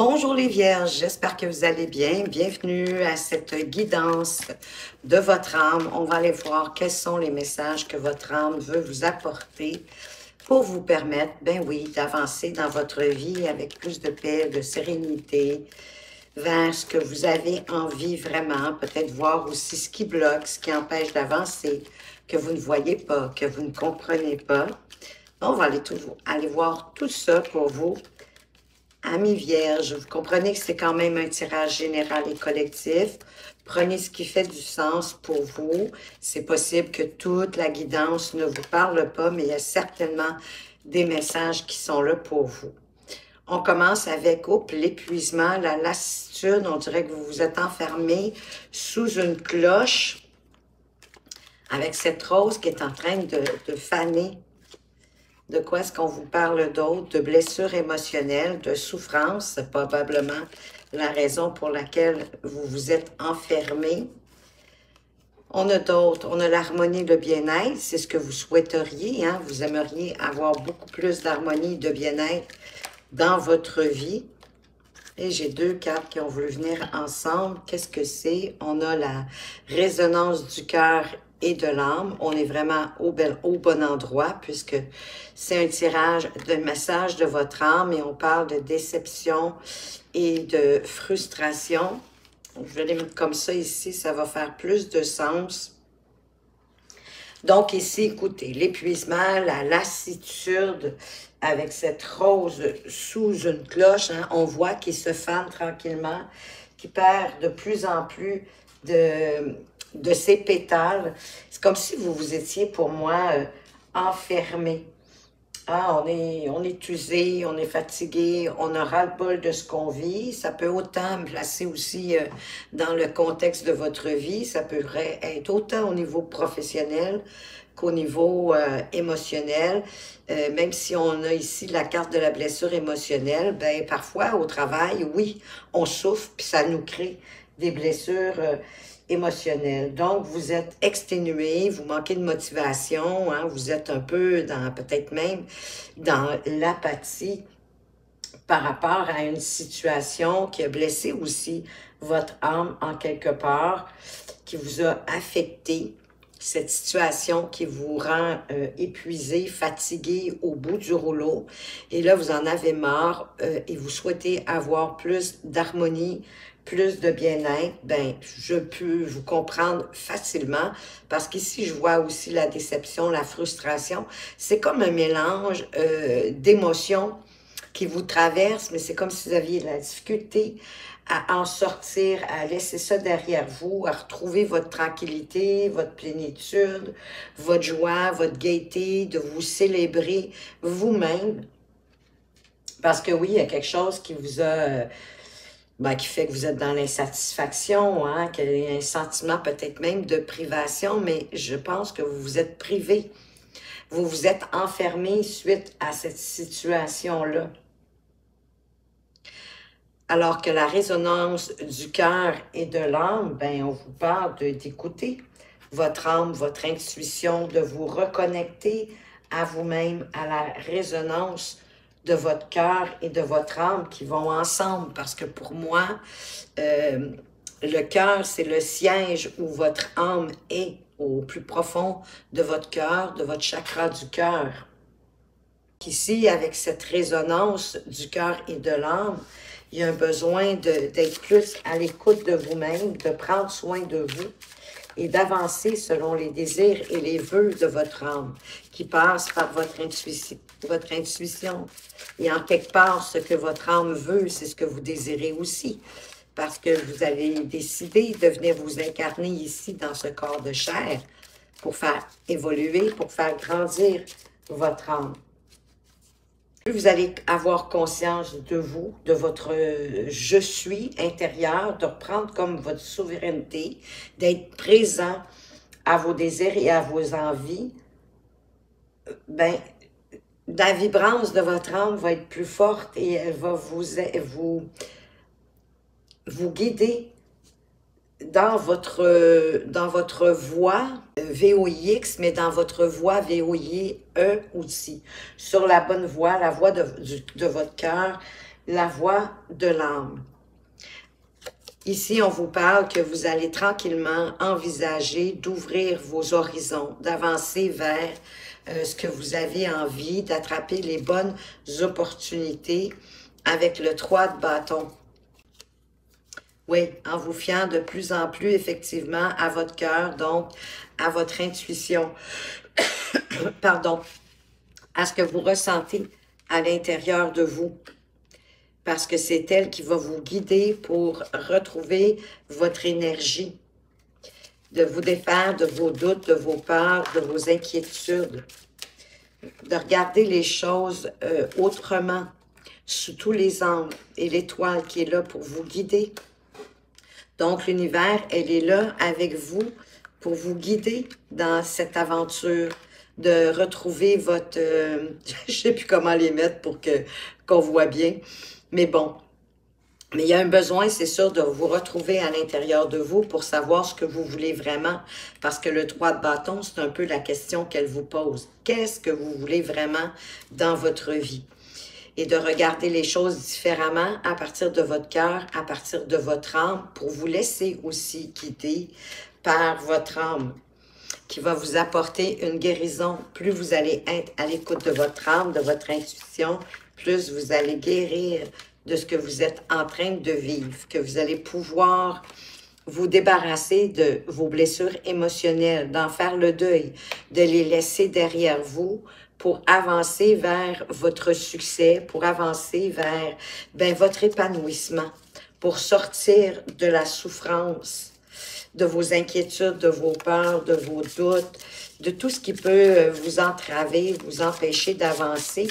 Bonjour les Vierges, j'espère que vous allez bien. Bienvenue à cette guidance de votre âme. On va aller voir quels sont les messages que votre âme veut vous apporter pour vous permettre, ben oui, d'avancer dans votre vie avec plus de paix, de sérénité, vers ce que vous avez envie vraiment. Peut-être voir aussi ce qui bloque, ce qui empêche d'avancer, que vous ne voyez pas, que vous ne comprenez pas. On va aller voir tout ça pour vous. Amis vierges, vous comprenez que c'est quand même un tirage général et collectif. Prenez ce qui fait du sens pour vous. C'est possible que toute la guidance ne vous parle pas, mais il y a certainement des messages qui sont là pour vous. On commence avec l'épuisement, la lassitude. On dirait que vous vous êtes enfermé sous une cloche avec cette rose qui est en train de faner. De quoi est-ce qu'on vous parle d'autre? De blessures émotionnelles, de souffrance, c'est probablement la raison pour laquelle vous vous êtes enfermé. On a d'autres, on a l'harmonie, le bien-être, c'est ce que vous souhaiteriez, hein? Vous aimeriez avoir beaucoup plus d'harmonie, de bien-être dans votre vie. Et j'ai deux cartes qui ont voulu venir ensemble. Qu'est-ce que c'est? On a la résonance du cœur et de l'âme. On est vraiment au bon endroit puisque c'est un tirage de message de votre âme et on parle de déception et de frustration. Je vais les mettre comme ça ici, ça va faire plus de sens. Donc ici, écoutez, l'épuisement, la lassitude avec cette rose sous une cloche, hein, on voit qu'il se fane tranquillement, qu'il perd de plus en plus de ses pétales. C'est comme si vous vous étiez, pour moi, enfermé. Ah, on est usé, on est fatigué, on a ras-le-bol de ce qu'on vit. Ça peut autant me placer aussi dans le contexte de votre vie. Ça pourrait être autant au niveau professionnel qu'au niveau émotionnel. Même si on a ici la carte de la blessure émotionnelle, ben parfois au travail, oui, on souffre, puis ça nous crée des blessures émotionnelles. Donc, vous êtes exténué, vous manquez de motivation, hein, vous êtes un peu dans, peut-être même dans l'apathie par rapport à une situation qui a blessé aussi votre âme en quelque part, qui vous a affecté. Cette situation qui vous rend épuisé, fatigué au bout du rouleau. Et là, vous en avez marre et vous souhaitez avoir plus d'harmonie, plus de bien-être. Ben, je peux vous comprendre facilement parce qu'ici, je vois aussi la déception, la frustration. C'est comme un mélange d'émotions qui vous traverse, mais c'est comme si vous aviez de la difficulté à en sortir, à laisser ça derrière vous, à retrouver votre tranquillité, votre plénitude, votre joie, votre gaieté, de vous célébrer vous-même. Parce que oui, il y a quelque chose qui vous a... qui fait que vous êtes dans l'insatisfaction, hein, qu'il y a un sentiment peut-être même de privation, mais je pense que vous vous êtes privé. Vous vous êtes enfermé suite à cette situation-là. Alors que la résonance du cœur et de l'âme, ben, on vous parle d'écouter votre âme, votre intuition, de vous reconnecter à vous-même, à la résonance de votre cœur et de votre âme qui vont ensemble. Parce que pour moi, le cœur, c'est le siège où votre âme est, au plus profond de votre cœur, de votre chakra du cœur. Ici, avec cette résonance du cœur et de l'âme, il y a un besoin d'être plus à l'écoute de vous-même, de prendre soin de vous et d'avancer selon les désirs et les vœux de votre âme qui passent par votre intuition. Et en quelque part, ce que votre âme veut, c'est ce que vous désirez aussi. Parce que vous avez décidé de venir vous incarner ici dans ce corps de chair pour faire évoluer, pour faire grandir votre âme. Plus vous allez avoir conscience de vous, de votre « je suis » intérieur, de reprendre comme votre souveraineté, d'être présent à vos désirs et à vos envies, ben, la vibrance de votre âme va être plus forte et elle va vous guider dans votre voie VOIX, mais dans votre voie VOIE aussi, sur la bonne voie, la voie de votre cœur, la voix de l'âme. Ici, on vous parle que vous allez tranquillement envisager d'ouvrir vos horizons, d'avancer vers ce que vous avez envie, d'attraper les bonnes opportunités avec le 3 de bâton. Oui, en vous fiant de plus en plus effectivement à votre cœur, donc à votre intuition, pardon, à ce que vous ressentez à l'intérieur de vous. Parce que c'est elle qui va vous guider pour retrouver votre énergie, de vous défaire de vos doutes, de vos peurs, de vos inquiétudes, de regarder les choses autrement, sous tous les angles, et l'étoile qui est là pour vous guider. Donc, l'univers, elle est là avec vous pour vous guider dans cette aventure, de retrouver votre... je ne sais plus comment les mettre pour qu'on voit bien, mais bon. Mais il y a un besoin, c'est sûr, de vous retrouver à l'intérieur de vous pour savoir ce que vous voulez vraiment. Parce que le 3 de bâton, c'est un peu la question qu'elle vous pose. Qu'est-ce que vous voulez vraiment dans votre vie? Et de regarder les choses différemment à partir de votre cœur, à partir de votre âme, pour vous laisser aussi guider par votre âme, qui va vous apporter une guérison. Plus vous allez être à l'écoute de votre âme, de votre intuition, plus vous allez guérir de ce que vous êtes en train de vivre, que vous allez pouvoir vous débarrasser de vos blessures émotionnelles, d'en faire le deuil, de les laisser derrière vous pour avancer vers votre succès, pour avancer vers votre épanouissement, pour sortir de la souffrance, de vos inquiétudes, de vos peurs, de vos doutes, de tout ce qui peut vous entraver, vous empêcher d'avancer.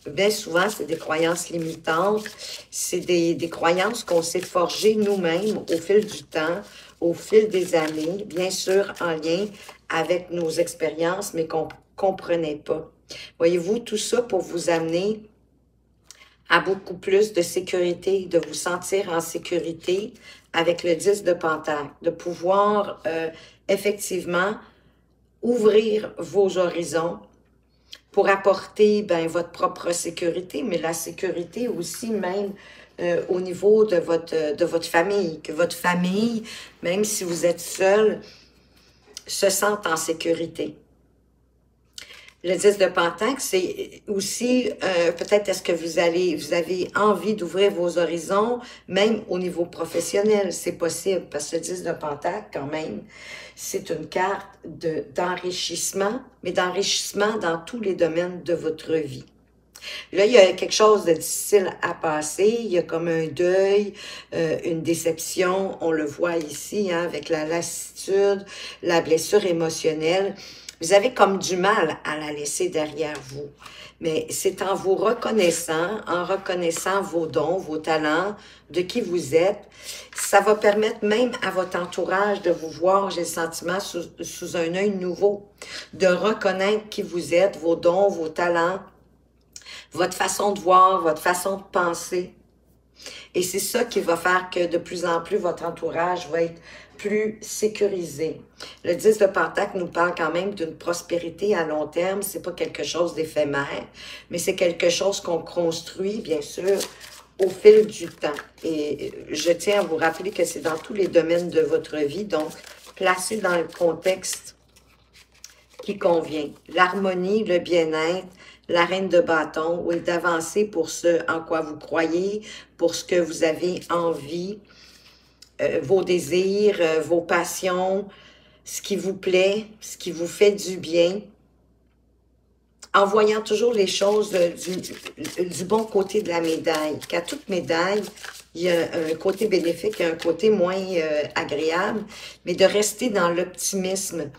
Bien souvent, c'est des croyances limitantes, c'est des croyances qu'on s'est forgées nous-mêmes au fil du temps, au fil des années, bien sûr en lien avec nos expériences, mais qu'on ne comprenait pas. Voyez-vous, tout ça pour vous amener à beaucoup plus de sécurité, de vous sentir en sécurité avec le 10 de Pentacle, de pouvoir effectivement ouvrir vos horizons, pour apporter votre propre sécurité, mais la sécurité aussi même au niveau de votre famille, que votre famille, même si vous êtes seul, se sente en sécurité. Le 10 de Pentacle, c'est aussi peut-être est-ce que vous avez envie d'ouvrir vos horizons, même au niveau professionnel, c'est possible, parce que le 10 de Pentacle, quand même, c'est une carte d'enrichissement, mais d'enrichissement dans tous les domaines de votre vie. Là, il y a quelque chose de difficile à passer, il y a comme un deuil, une déception, on le voit ici, hein, avec la lassitude, la blessure émotionnelle. Vous avez comme du mal à la laisser derrière vous. Mais c'est en vous reconnaissant, en reconnaissant vos dons, vos talents, de qui vous êtes, ça va permettre même à votre entourage de vous voir, j'ai le sentiment, sous un œil nouveau, de reconnaître qui vous êtes, vos dons, vos talents, votre façon de voir, votre façon de penser. Et c'est ça qui va faire que de plus en plus, votre entourage va être plus sécurisé. Le 10 de Pentacle nous parle quand même d'une prospérité à long terme. C'est pas quelque chose d'éphémère, mais c'est quelque chose qu'on construit, bien sûr, au fil du temps. Et je tiens à vous rappeler que c'est dans tous les domaines de votre vie, donc placé dans le contexte qui convient. L'harmonie, le bien-être, la reine de bâton, oui, d'avancer pour ce en quoi vous croyez, pour ce que vous avez envie, vos désirs, vos passions, ce qui vous plaît, ce qui vous fait du bien, en voyant toujours les choses du bon côté de la médaille. Qu'à toute médaille, il y a un côté bénéfique et un côté moins agréable, mais de rester dans l'optimisme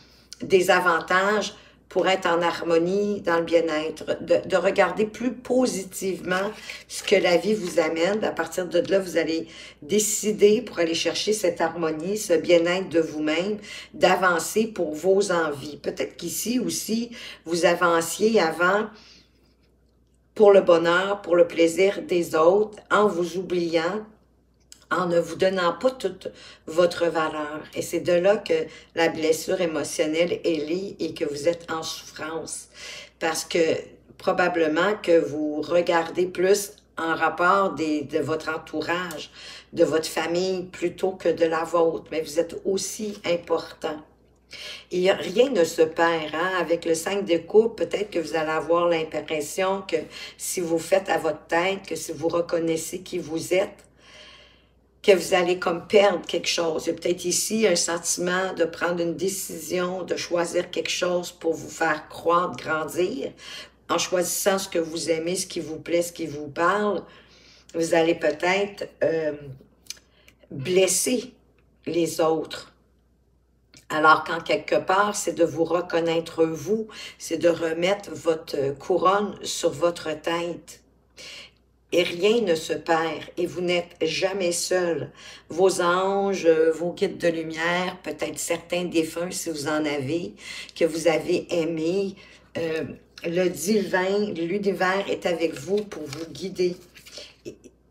des avantages pour être en harmonie dans le bien-être, de regarder plus positivement ce que la vie vous amène. À partir de là, vous allez décider pour aller chercher cette harmonie, ce bien-être de vous-même, d'avancer pour vos envies. Peut-être qu'ici aussi, vous avanciez avant pour le bonheur, pour le plaisir des autres, en vous oubliant, en ne vous donnant pas toute votre valeur. Et c'est de là que la blessure émotionnelle est liée et que vous êtes en souffrance. Parce que probablement que vous regardez plus en rapport de votre entourage, de votre famille, plutôt que de la vôtre. Mais vous êtes aussi important. Et rien ne se perd, hein? Avec le 5 de coupe, peut-être que vous allez avoir l'impression que si vous faites à votre tête, que si vous reconnaissez qui vous êtes, que vous allez comme perdre quelque chose. Il y a peut-être ici un sentiment de prendre une décision, de choisir quelque chose pour vous faire croître, grandir. En choisissant ce que vous aimez, ce qui vous plaît, ce qui vous parle, vous allez peut-être blesser les autres. Alors qu'en quelque part, c'est de vous reconnaître vous, c'est de remettre votre couronne sur votre tête. Et rien ne se perd, et vous n'êtes jamais seul. Vos anges, vos guides de lumière, peut-être certains défunts si vous en avez, que vous avez aimés, le divin, l'univers est avec vous pour vous guider.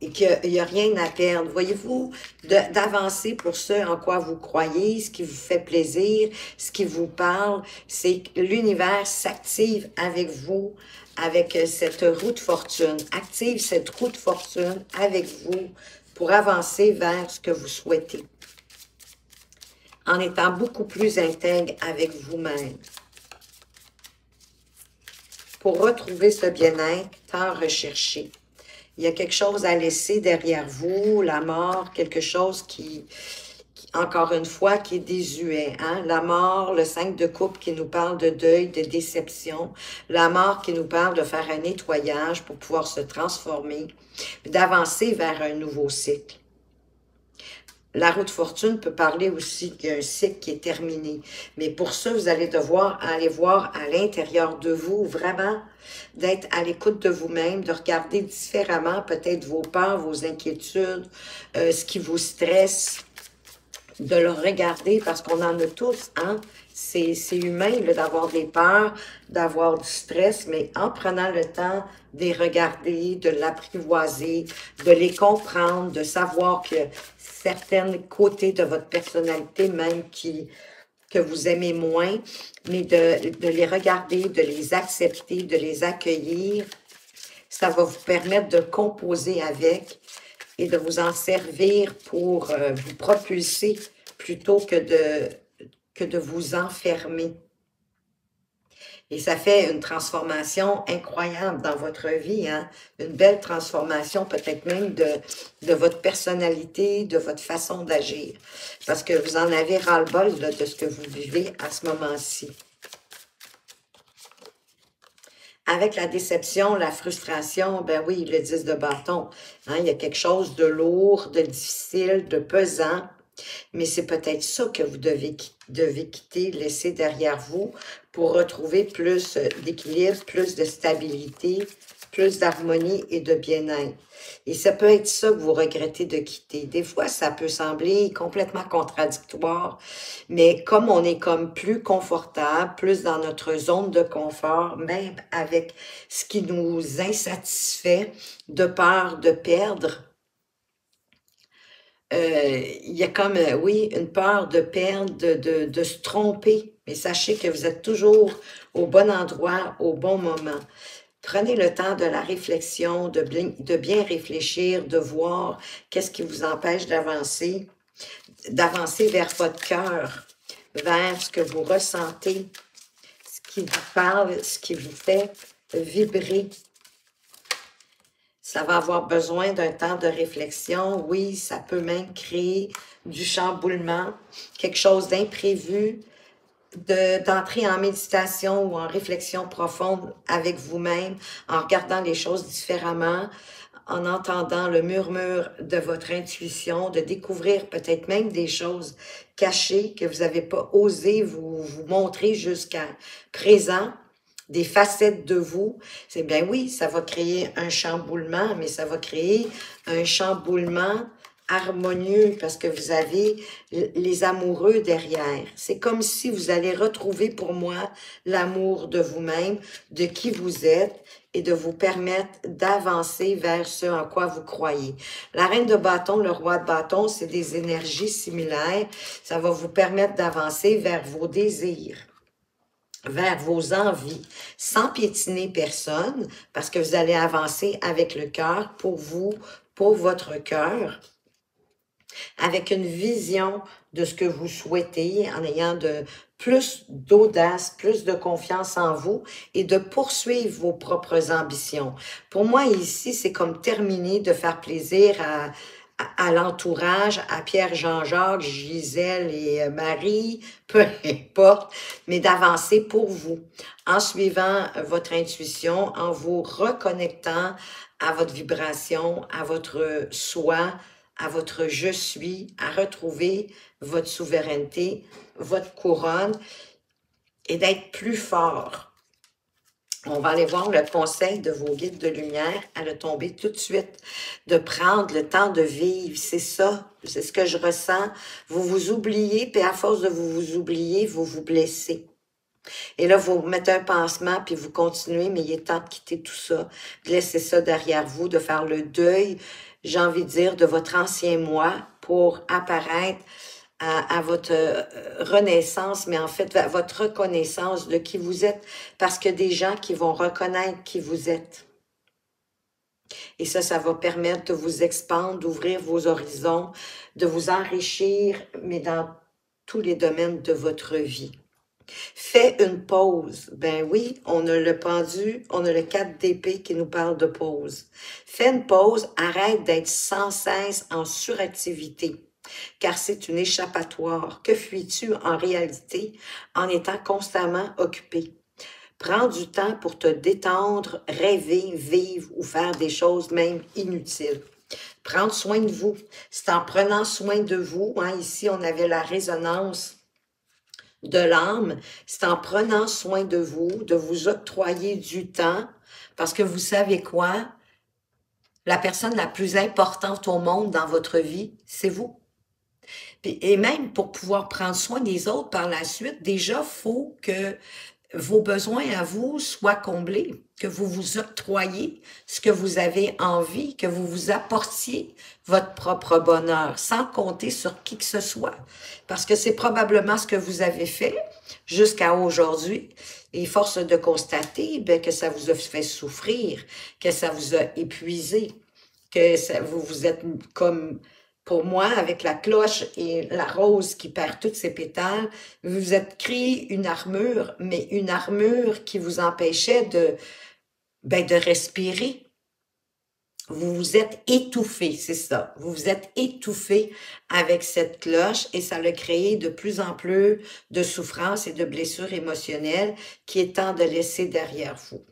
Et qu'il n'y a rien à perdre. Voyez-vous, d'avancer pour ce en quoi vous croyez, ce qui vous fait plaisir, ce qui vous parle, c'est que l'univers s'active avec vous, avec cette roue de fortune. Active cette roue de fortune avec vous pour avancer vers ce que vous souhaitez. En étant beaucoup plus intègre avec vous-même. Pour retrouver ce bien-être tant recherché. Il y a quelque chose à laisser derrière vous, la mort, quelque chose qui encore une fois, qui est désuet. Hein? La mort, le 5 de coupe qui nous parle de deuil, de déception. La mort qui nous parle de faire un nettoyage pour pouvoir se transformer, d'avancer vers un nouveau cycle. La roue de fortune peut parler aussi qu'il y a un cycle qui est terminé. Mais pour ça, vous allez devoir aller voir à l'intérieur de vous, vraiment, d'être à l'écoute de vous-même, de regarder différemment peut-être vos peurs, vos inquiétudes, ce qui vous stresse, de le regarder parce qu'on en a tous, hein? C'est humain d'avoir des peurs, d'avoir du stress, mais en prenant le temps de les regarder, de l'apprivoiser, de les comprendre, de savoir que certains côtés de votre personnalité même que vous aimez moins, mais de les regarder, de les accepter, de les accueillir, ça va vous permettre de composer avec et de vous en servir pour vous propulser plutôt que de vous enfermer. Et ça fait une transformation incroyable dans votre vie, hein? Une belle transformation, peut-être même de votre personnalité, de votre façon d'agir. Parce que vous en avez ras-le-bol de ce que vous vivez à ce moment-ci. Avec la déception, la frustration, ben oui, le 10 de bâton. Hein? Il y a quelque chose de lourd, de difficile, de pesant. Mais c'est peut-être ça que vous devez quitter, laisser derrière vous pour retrouver plus d'équilibre, plus de stabilité, plus d'harmonie et de bien-être. Et ça peut être ça que vous regrettez de quitter. Des fois, ça peut sembler complètement contradictoire, mais comme on est comme plus confortable, plus dans notre zone de confort, même avec ce qui nous insatisfait, de peur de perdre, il y a comme, oui, une peur de perdre, de se tromper. Mais sachez que vous êtes toujours au bon endroit, au bon moment. Prenez le temps de la réflexion, de bien réfléchir, de voir qu'est-ce qui vous empêche d'avancer vers votre cœur, vers ce que vous ressentez, ce qui vous parle, ce qui vous fait vibrer. Ça va avoir besoin d'un temps de réflexion. Oui, ça peut même créer du chamboulement, quelque chose d'imprévu, d'entrer en méditation ou en réflexion profonde avec vous-même, en regardant les choses différemment, en entendant le murmure de votre intuition, de découvrir peut-être même des choses cachées que vous n'avez pas osé vous montrer jusqu'à présent, des facettes de vous. C'est bien oui, ça va créer un chamboulement, mais ça va créer un chamboulement harmonieux parce que vous avez les amoureux derrière. C'est comme si vous allez retrouver pour moi l'amour de vous-même, de qui vous êtes et de vous permettre d'avancer vers ce en quoi vous croyez. La reine de bâton, le roi de bâton, c'est des énergies similaires. Ça va vous permettre d'avancer vers vos désirs. vers vos envies, sans piétiner personne, parce que vous allez avancer avec le cœur pour vous, pour votre cœur, avec une vision de ce que vous souhaitez, en ayant plus d'audace, plus de confiance en vous et de poursuivre vos propres ambitions. Pour moi, ici, c'est comme terminer de faire plaisir à l'entourage, à Pierre, Jean-Jacques, Gisèle et Marie, peu importe, mais d'avancer pour vous, en suivant votre intuition, en vous reconnectant à votre vibration, à votre soi, à votre je suis, à retrouver votre souveraineté, votre couronne et d'être plus fort. On va aller voir le conseil de vos guides de lumière. Elle a tombé tout de suite. De prendre le temps de vivre. C'est ça. C'est ce que je ressens. Vous vous oubliez, puis à force de vous oublier, vous vous blessez. Et là, vous mettez un pansement, puis vous continuez, mais il est temps de quitter tout ça, de laisser ça derrière vous, de faire le deuil, j'ai envie de dire, de votre ancien moi pour apparaître à votre renaissance, mais en fait, à votre reconnaissance de qui vous êtes, parce que des gens qui vont reconnaître qui vous êtes. Et ça va permettre de vous expandre, d'ouvrir vos horizons, de vous enrichir, mais dans tous les domaines de votre vie. Fais une pause. Ben oui, on a le pendu, on a le 4 d'épée qui nous parle de pause. Fais une pause, arrête d'être sans cesse en suractivité, car c'est une échappatoire. Que fuis-tu en réalité en étant constamment occupé? Prends du temps pour te détendre, rêver, vivre ou faire des choses même inutiles. Prendre soin de vous. C'est en prenant soin de vous, hein, ici on avait la résonance de l'âme, c'est en prenant soin de vous octroyer du temps, parce que vous savez quoi? La personne la plus importante au monde dans votre vie, c'est vous. Et même pour pouvoir prendre soin des autres par la suite, déjà, il faut que vos besoins à vous soient comblés, que vous vous octroyiez ce que vous avez envie, que vous vous apportiez votre propre bonheur, sans compter sur qui que ce soit. Parce que c'est probablement ce que vous avez fait jusqu'à aujourd'hui. Et force de constater bien, que ça vous a fait souffrir, que ça vous a épuisé, que ça, vous êtes comme... Pour moi, avec la cloche et la rose qui perd tous ses pétales, vous vous êtes créé une armure, mais une armure qui vous empêchait de respirer. Vous vous êtes étouffé, c'est ça. Vous vous êtes étouffé avec cette cloche et ça l'a créé de plus en plus de souffrances et de blessures émotionnelles qui est temps de laisser derrière vous.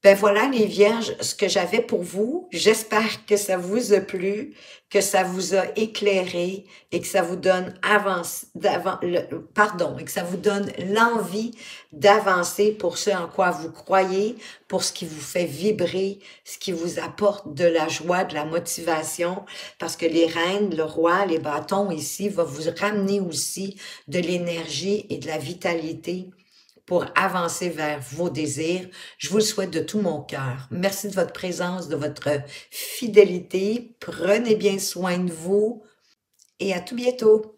Ben voilà les vierges, ce que j'avais pour vous. J'espère que ça vous a plu, que ça vous a éclairé et que ça vous donne et que ça vous donne l'envie d'avancer pour ce en quoi vous croyez, pour ce qui vous fait vibrer, ce qui vous apporte de la joie, de la motivation, parce que les reines, le roi, les bâtons ici vont vous ramener aussi de l'énergie et de la vitalité pour avancer vers vos désirs. Je vous le souhaite de tout mon cœur. Merci de votre présence, de votre fidélité. Prenez bien soin de vous et à tout bientôt.